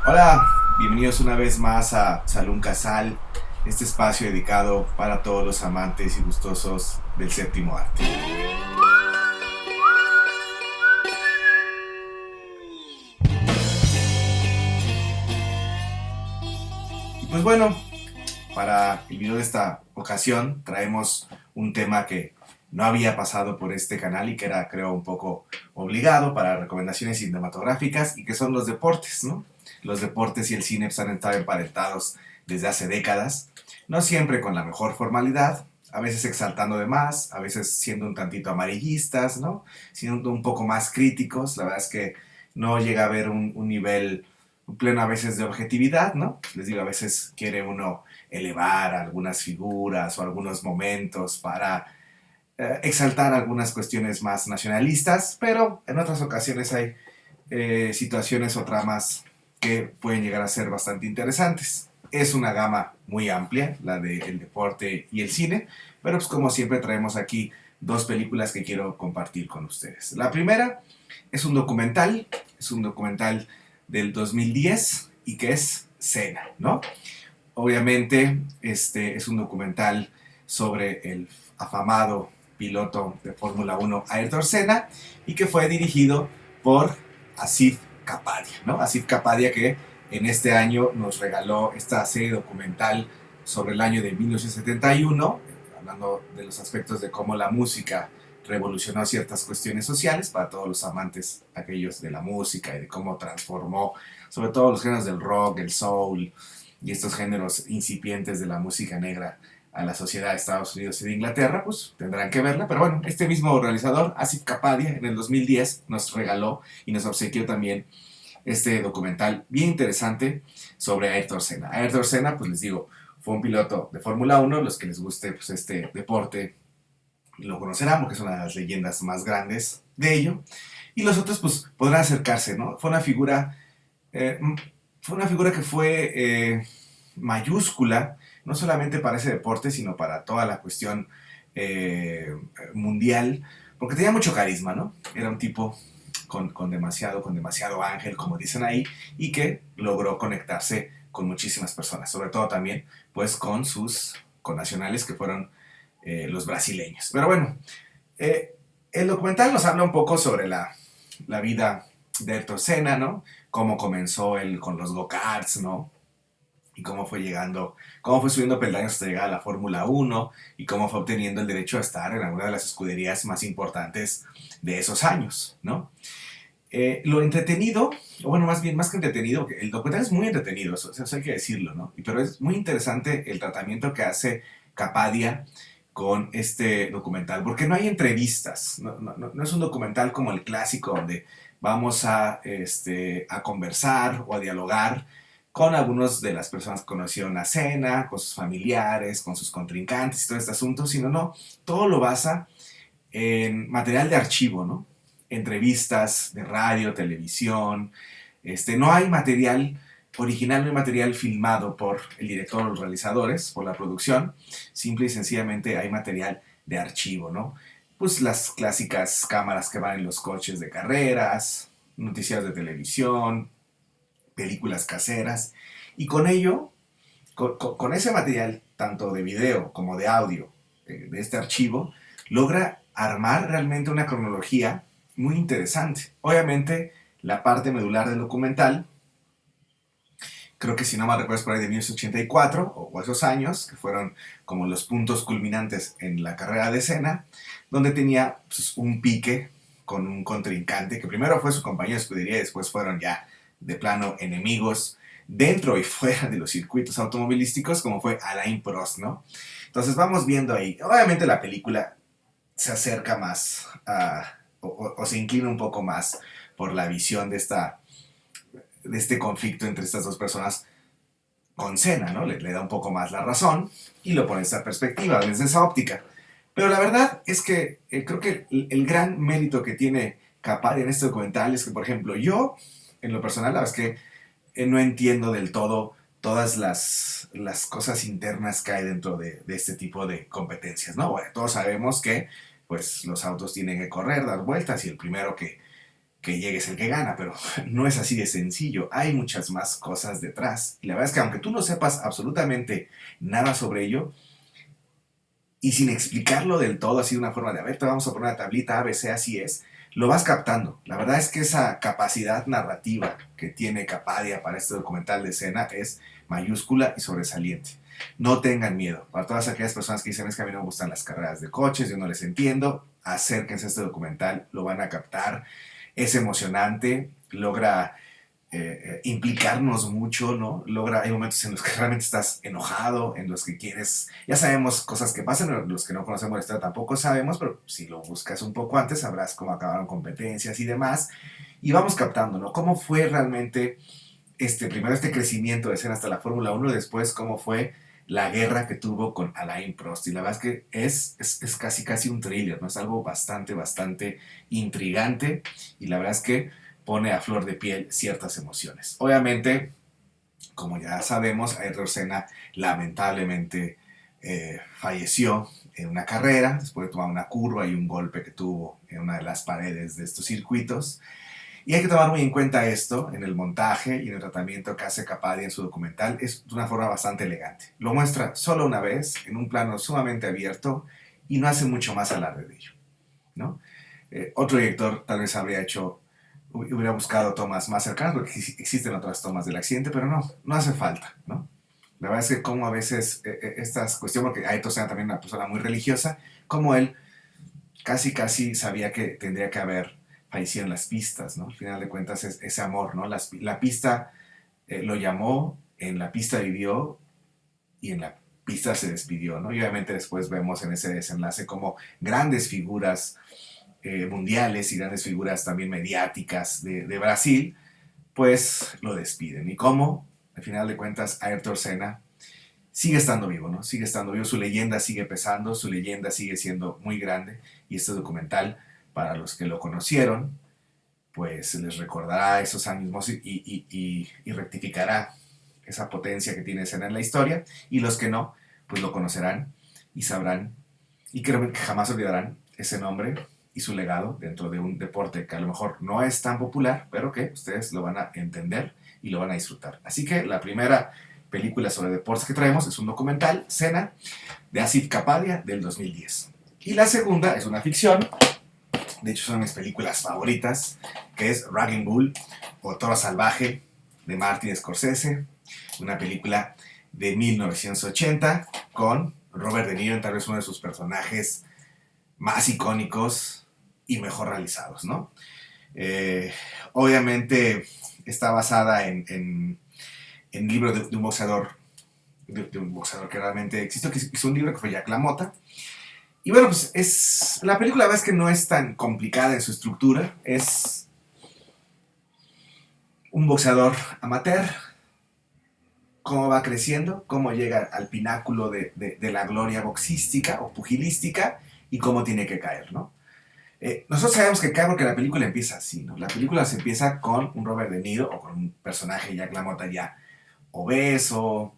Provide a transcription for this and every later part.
Hola, bienvenidos una vez más a Salón Casal, este espacio dedicado para todos los amantes y gustosos del séptimo arte. Y pues bueno, para el video de esta ocasión traemos un tema que no había pasado por este canal y que era, creo, un poco obligado para recomendaciones cinematográficas y que son los deportes, ¿no? Los deportes y el cine pues, han estado emparentados desde hace décadas, no siempre con la mejor formalidad, a veces exaltando de más, a veces siendo un tantito amarillistas, ¿no? Siendo un poco más críticos, la verdad es que no llega a haber un nivel pleno a veces de objetividad, ¿no? Les digo, a veces quiere uno elevar algunas figuras o algunos momentos para exaltar algunas cuestiones más nacionalistas, pero en otras ocasiones hay situaciones o tramas que pueden llegar a ser bastante interesantes. Es una gama muy amplia, la del deporte y el cine, pero pues como siempre traemos aquí dos películas que quiero compartir con ustedes. La primera es un documental del 2010 y que es Senna, ¿no? Obviamente, este es un documental sobre el afamado piloto de Fórmula 1 Ayrton Senna y que fue dirigido por Asif Kapadia, ¿no? Asif Kapadia que en este año nos regaló esta serie documental sobre el año de 1971, hablando de los aspectos de cómo la música revolucionó ciertas cuestiones sociales para todos los amantes aquellos de la música y de cómo transformó sobre todo los géneros del rock, el soul, y estos géneros incipientes de la música negra a la sociedad de Estados Unidos y de Inglaterra, pues tendrán que verla. Pero bueno, este mismo realizador, Asif Kapadia, en el 2010 nos regaló y nos obsequió también este documental bien interesante sobre Ayrton Senna. Ayrton Senna, pues les digo, fue un piloto de Fórmula 1, los que les guste pues, este deporte lo conocerán porque es una de las leyendas más grandes de ello. Y los otros pues podrán acercarse, ¿no? Eh, fue una figura que fue mayúscula, no solamente para ese deporte, sino para toda la cuestión mundial, porque tenía mucho carisma, ¿no? Era un tipo con demasiado ángel, como dicen ahí, y que logró conectarse con muchísimas personas, sobre todo también, pues, con sus connacionales que fueron los brasileños. Pero bueno, eh, el documental nos habla un poco sobre la vida de Ayrton Senna, ¿no? Cómo comenzó él con los go-karts, ¿no? Y cómo fue llegando, cómo fue subiendo peldaños hasta llegar a la Fórmula 1 y cómo fue obteniendo el derecho a estar en alguna de las escuderías más importantes de esos años, ¿no? Lo entretenido, o bueno, más bien, más que entretenido, el documental es muy entretenido, eso hay que decirlo, ¿no? Pero es muy interesante el tratamiento que hace Capadia con este documental, porque no hay entrevistas, no es un documental como el clásico donde vamos a conversar o a dialogar con algunos de las personas que conocieron a Senna, con sus familiares, con sus contrincantes y todo este asunto, sino no, todo lo basa en material de archivo, ¿no? Entrevistas de radio, televisión, no hay material original, no hay material filmado por el director o los realizadores, por la producción, simple y sencillamente hay material de archivo, ¿no? Pues las clásicas cámaras que van en los coches de carreras, noticias de televisión, películas caseras, y con ello, con ese material, tanto de video como de audio, de este archivo, logra armar realmente una cronología muy interesante. Obviamente, la parte medular del documental, creo que si no me recuerdo es por ahí de 1984 o esos años, que fueron como los puntos culminantes en la carrera de Senna, donde tenía pues, un pique con un contrincante que primero fue su compañero de escudería y después fueron ya de plano enemigos dentro y fuera de los circuitos automovilísticos, como fue Alain Prost, ¿no? Entonces vamos viendo ahí. Obviamente la película se acerca más o se inclina un poco más por la visión de este conflicto entre estas dos personas con Senna, ¿no? Le da un poco más la razón y lo pone en esa perspectiva, desde esa óptica. Pero la verdad es que creo que el gran mérito que tiene Capadia en este documental es que, por ejemplo, yo, en lo personal, la verdad es que no entiendo del todo todas las cosas internas que hay dentro de este tipo de competencias, ¿no? Bueno, todos sabemos que pues los autos tienen que correr, dar vueltas y el primero que llegue es el que gana, pero no es así de sencillo. Hay muchas más cosas detrás. Y la verdad es que aunque tú no sepas absolutamente nada sobre ello, y sin explicarlo del todo, así de una forma de, a ver, te vamos a poner una tablita A, B, C, así es, lo vas captando. La verdad es que esa capacidad narrativa que tiene Capadia para este documental de escena es mayúscula y sobresaliente. No tengan miedo. Para todas aquellas personas que dicen, es que a mí no me gustan las carreras de coches, yo no les entiendo, acérquense a este documental, lo van a captar. Es emocionante, logra implicarnos mucho, ¿no? Hay momentos en los que realmente estás enojado, en los que quieres, ya sabemos cosas que pasan, los que no conocemos la historia tampoco sabemos, pero si lo buscas un poco antes sabrás cómo acabaron competencias y demás, y vamos captando, ¿no? Cómo fue realmente primero este crecimiento de escena hasta la Fórmula 1 y después cómo fue la guerra que tuvo con Alain Prost. Y la verdad es que es casi un thriller, ¿no? Es algo bastante intrigante y la verdad es que pone a flor de piel ciertas emociones. Obviamente, como ya sabemos, Ayrton Senna lamentablemente falleció en una carrera, después de tomar una curva y un golpe que tuvo en una de las paredes de estos circuitos. Y hay que tomar muy en cuenta esto en el montaje y en el tratamiento que hace Capadia en su documental. Es de una forma bastante elegante. Lo muestra solo una vez, en un plano sumamente abierto, y no hace mucho más alarde de ello, ¿no? Otro director tal vez hubiera buscado tomas más cercanas, porque existen otras tomas del accidente, pero no hace falta, ¿no? La verdad es que como a veces estas cuestiones, porque Ayrton Senna también una persona muy religiosa, como él casi sabía que tendría que haber fallecido en las pistas, ¿no? Al final de cuentas es ese amor, ¿no? La pista lo llamó, en la pista vivió y en la pista se despidió, ¿no? Y obviamente después vemos en ese desenlace como grandes figuras mundiales y grandes figuras también mediáticas de Brasil, pues lo despiden. ¿Y cómo? Al final de cuentas, Ayrton Senna sigue estando vivo, ¿no? Sigue estando vivo, su leyenda sigue pesando, su leyenda sigue siendo muy grande y este documental, para los que lo conocieron, pues les recordará esos años y rectificará esa potencia que tiene Senna en la historia, y los que no, pues lo conocerán y sabrán, y creo que jamás olvidarán ese nombre y su legado dentro de un deporte que a lo mejor no es tan popular, pero que ustedes lo van a entender y lo van a disfrutar. Así que la primera película sobre deportes que traemos es un documental, Senna, de Asif Kapadia, del 2010. Y la segunda es una ficción, de hecho son mis películas favoritas, que es Raging Bull o Toro Salvaje, de Martin Scorsese, una película de 1980 con Robert De Niro en tal vez uno de sus personajes más icónicos y mejor realizados, ¿no? Obviamente está basada en el libro de un boxeador, de un boxeador que realmente existió, que hizo un libro que fue Jack LaMotta. Y bueno, pues la película, la verdad es que no es tan complicada en su estructura. Es un boxeador amateur, cómo va creciendo, cómo llega al pináculo de la gloria boxística o pugilística y cómo tiene que caer, ¿no? Nosotros sabemos que cae porque la película empieza así, ¿no? La película se empieza con un Robert De Niro o con un personaje Jack LaMotta ya obeso,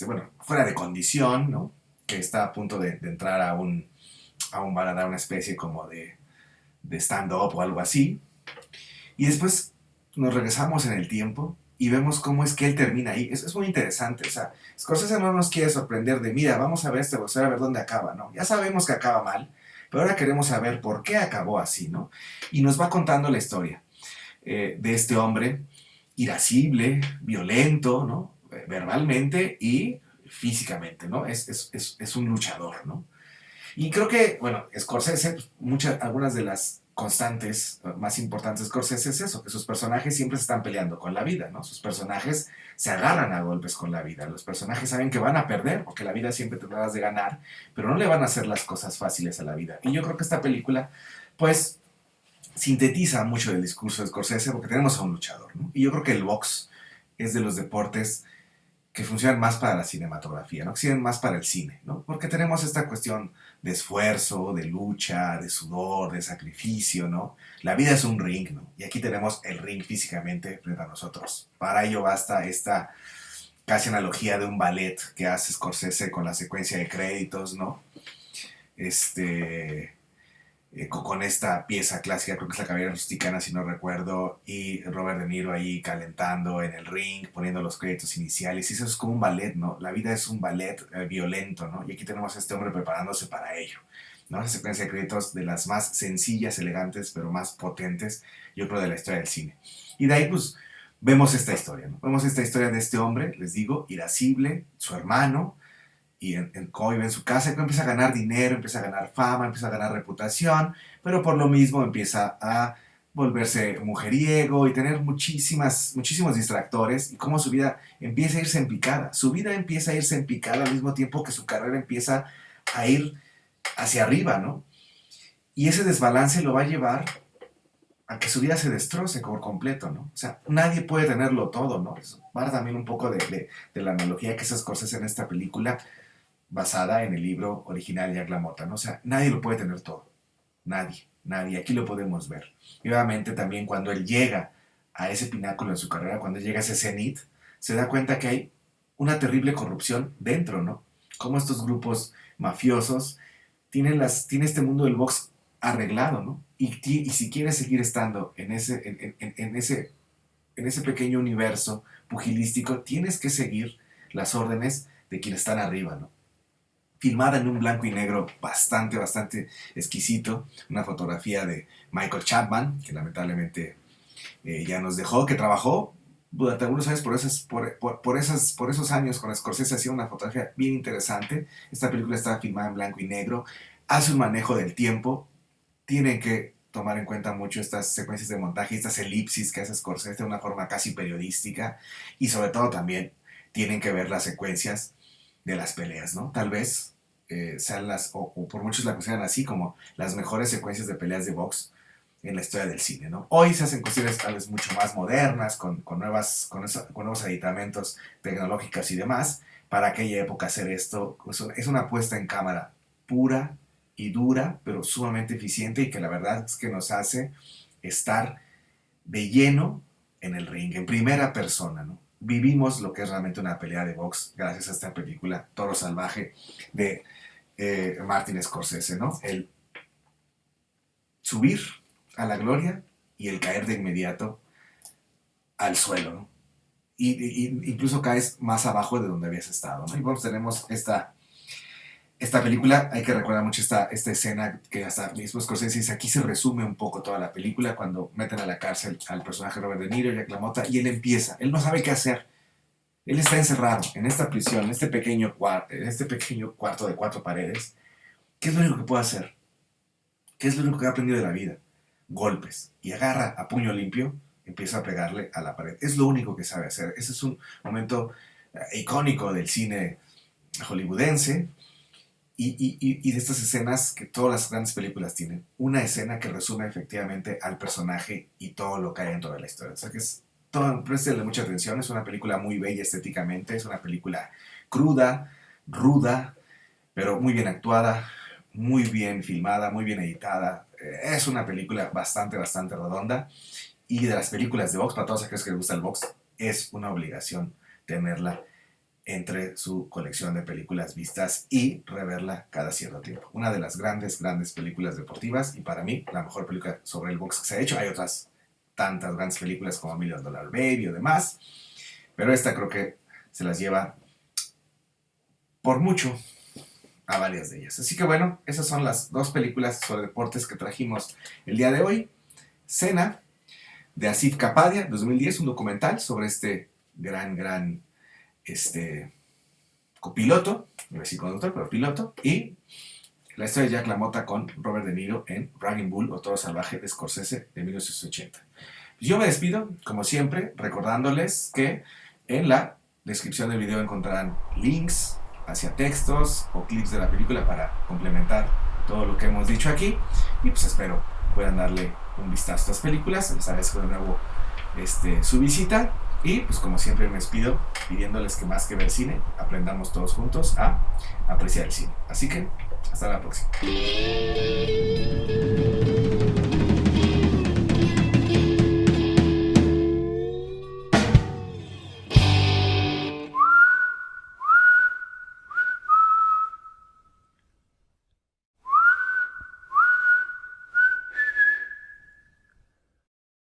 bueno, fuera de condición, ¿no? Que está a punto de entrar a un bar a dar una especie como de stand-up o algo así. Y después nos regresamos en el tiempo y vemos cómo es que él termina ahí. Es muy interesante. O sea, Scorsese no nos quiere sorprender de, mira, vamos a ver este boxeo, a ver dónde acaba, ¿no? Ya sabemos que acaba mal, pero ahora queremos saber por qué acabó así, ¿no? Y nos va contando la historia de este hombre irascible, violento, ¿no? Verbalmente y físicamente, ¿no? Es un luchador, ¿no? Y creo que, bueno, Scorsese, algunas de las constantes más importantes de Scorsese es eso, que sus personajes siempre se están peleando con la vida, ¿no? Sus personajes se agarran a golpes con la vida. Los personajes saben que van a perder, porque la vida siempre tendrás de ganar, pero no le van a hacer las cosas fáciles a la vida. Y yo creo que esta película, pues, sintetiza mucho del discurso de Scorsese, porque tenemos a un luchador, ¿no? Y yo creo que el box es de los deportes que funcionan más para la cinematografía, ¿no? Que sirven más para el cine, ¿no? Porque tenemos esta cuestión de esfuerzo, de lucha, de sudor, de sacrificio, ¿no? La vida es un ring, ¿no? Y aquí tenemos el ring físicamente frente a nosotros. Para ello basta esta casi analogía de un ballet que hace Scorsese con la secuencia de créditos, ¿no? con esta pieza clásica, creo que es la Caballería Rusticana, si no recuerdo, y Robert De Niro ahí calentando en el ring, poniendo los créditos iniciales, y eso es como un ballet, ¿no? La vida es un ballet violento, ¿no? Y aquí tenemos a este hombre preparándose para ello, ¿no? Esa secuencia de créditos de las más sencillas, elegantes, pero más potentes, yo creo, de la historia del cine. Y de ahí, pues, vemos esta historia, ¿no? Vemos esta historia de este hombre, les digo, irascible, su hermano, y cómo vive en su casa, y empieza a ganar dinero, empieza a ganar fama, empieza a ganar reputación, pero por lo mismo empieza a volverse mujeriego y tener muchísimos distractores, y cómo su vida empieza a irse en picada. Su vida empieza a irse en picada al mismo tiempo que su carrera empieza a ir hacia arriba, ¿no? Y ese desbalance lo va a llevar a que su vida se destroce por completo, ¿no? O sea, nadie puede tenerlo todo, ¿no? Eso va también un poco de la analogía que se Scorsese en esta película, basada en el libro original de Jack LaMotta, ¿no? O sea, nadie lo puede tener todo. Nadie. Aquí lo podemos ver. Y obviamente también cuando él llega a ese pináculo en su carrera, cuando llega a ese cenit, se da cuenta que hay una terrible corrupción dentro, ¿no? Como estos grupos mafiosos tiene este mundo del box arreglado, ¿no? Y si quieres seguir estando en ese pequeño universo pugilístico, tienes que seguir las órdenes de quienes están arriba, ¿no? Filmada en un blanco y negro bastante exquisito, una fotografía de Michael Chapman, que lamentablemente ya nos dejó, que trabajó durante algunos años por esos años con Scorsese, hacía una fotografía bien interesante. Esta película está filmada en blanco y negro, hace un manejo del tiempo, tienen que tomar en cuenta mucho estas secuencias de montaje, estas elipsis que hace Scorsese de una forma casi periodística, y sobre todo también tienen que ver las secuencias de las peleas, ¿no? Tal vez sean o por muchos la consideran así, como las mejores secuencias de peleas de box en la historia del cine, ¿no? Hoy se hacen cuestiones tal vez mucho más modernas, con nuevos aditamentos tecnológicos y demás. Para aquella época hacer esto es una puesta en cámara pura y dura, pero sumamente eficiente, y que la verdad es que nos hace estar de lleno en el ring, en primera persona, ¿no? Vivimos lo que es realmente una pelea de box gracias a esta película Toro Salvaje de Martin Scorsese, ¿no? El subir a la gloria y el caer de inmediato al suelo, ¿no? Y incluso caes más abajo de donde habías estado, ¿no? Y bueno, tenemos esta película. Hay que recordar mucho esta escena que hasta mismo Scorsese dice, aquí se resume un poco toda la película, cuando meten a la cárcel al personaje Robert De Niro, Jack LaMotta, y él no sabe qué hacer. Él está encerrado en esta prisión, en este pequeño cuarto de 4 paredes. ¿Qué es lo único que puede hacer? ¿Qué es lo único que ha aprendido de la vida? Golpes. Y agarra a puño limpio, empieza a pegarle a la pared. Es lo único que sabe hacer. Ese es un momento icónico del cine hollywoodense, y de estas escenas que todas las grandes películas tienen. Una escena que resume efectivamente al personaje y todo lo que hay dentro de la historia. O sea que préstele mucha atención. Es una película muy bella estéticamente, es una película cruda, ruda, pero muy bien actuada, muy bien filmada, muy bien editada. Es una película bastante redonda, y de las películas de box, para todos aquellos que les gusta el box, es una obligación tenerla entre su colección de películas vistas y reverla cada cierto tiempo. Una de las grandes películas deportivas, y para mí la mejor película sobre el box que se ha hecho. Hay otras tantas grandes películas como $1 Million Baby o demás, pero esta creo que se las lleva por mucho a varias de ellas. Así que bueno, esas son las 2 películas sobre deportes que trajimos el día de hoy. Cena, de Asif Kapadia, 2010, un documental sobre este gran copiloto, no sé si conductor, pero piloto, y la historia de Jack LaMotta con Robert De Niro en Raging Bull o Toro Salvaje de Scorsese de 1980. Yo me despido, como siempre, recordándoles que en la descripción del video encontrarán links hacia textos o clips de la película para complementar todo lo que hemos dicho aquí, y pues espero puedan darle un vistazo a estas películas. Les agradezco de nuevo su visita, y pues como siempre me despido pidiéndoles que más que ver cine, aprendamos todos juntos a apreciar el cine. Así que hasta la próxima.